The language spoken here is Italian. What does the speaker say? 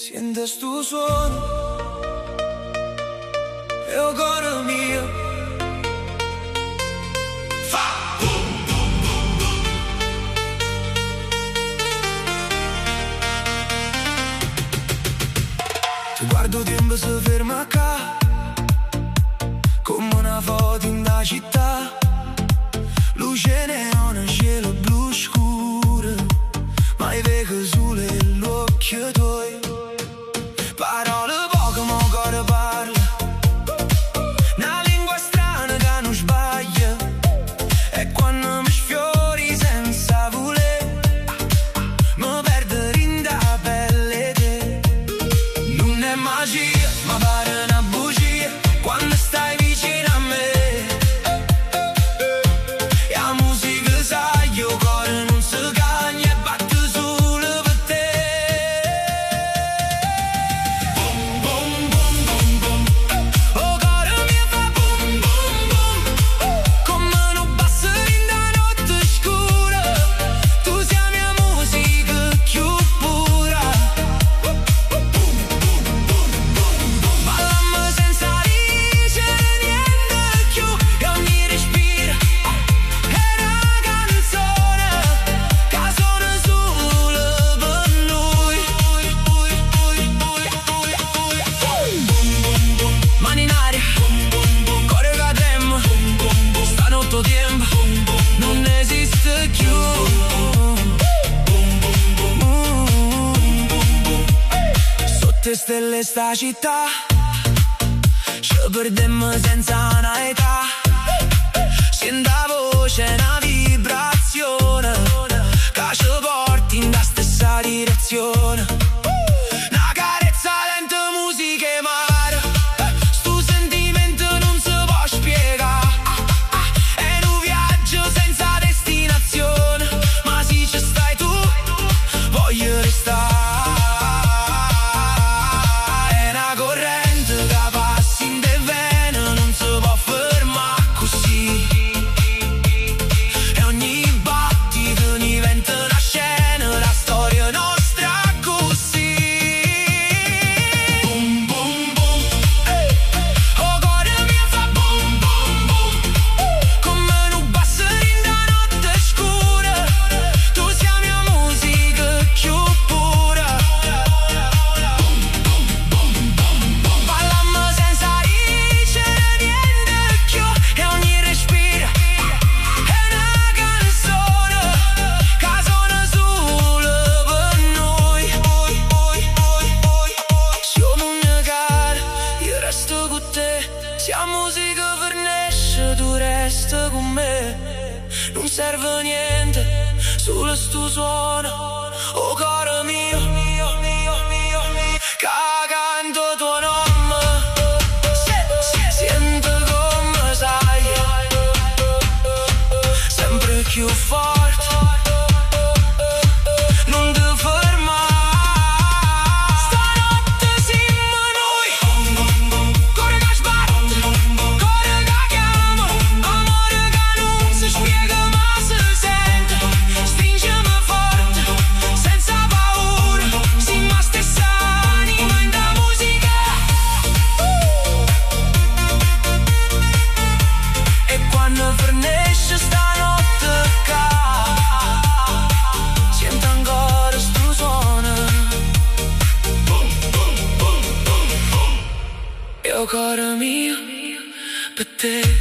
Sento stu suono e o coro mio fa boom boom boom boom. Ti guardo tempo si ferma qua come una foto in da città. Luce neone, cielo blu scuro, ma i vedo sole l'occhio tuoi. Parole poche ma ancora parla, una lingua strana che non sbaglia. E quando mi sfiori senza voler, mi perdo in da pelle te. Non è magia, ma pare una bugia quando stai vicino a me. E la musica sai, io cuore non si cagna e batte solo per te. Boom boom boom boom boom, oh cuore mio fa boom boom boom, come un basso in da notte scura. Tu sei mia musica più pura. Boom boom boom boom boom, ballammo senza dicere niente più, e ogni respiro è una canzone che suona solo per noi. Mani in aria, cuore che trema, stanotte tempo non esiste più. Sotto stelle sta città ci perdemmo senza una età. Sento la voce, una vibrazione che ci porti in la stessa direzione. Una carezza lenta, musica e mare, stu sentimento non si può spiegare. È un viaggio senza destinazione, ma se ci stai tu voglio restare. È una corrente che passa in te vene, non si può fermare così. E ogni battito diventa una scena, la storia nostra così. Boom boom boom, oh cuore mio fa boom boom boom, come un basso in da notte scura. Tu sei mia musica più pura. Ballammo senza dicere niente più, e ogni respiro è una canzone che suona solo per noi. Siamo una gara, io resto con te. Se la musica finisce tu resta con me. Non serve niente, solo sto suono, oh caro mio, che canto tuo nome. Sento come sai, sempre più forte, non ti fermare. Stanotte siamo noi, cuore che sbatte, cuore che chiama, amore che non si spiega ma si sente. Stringimi forte, senza paura, siamo la stessa anima in da musica. E quando finisce stanotte qua, sento ancora sto suono. Io cuore mio per te.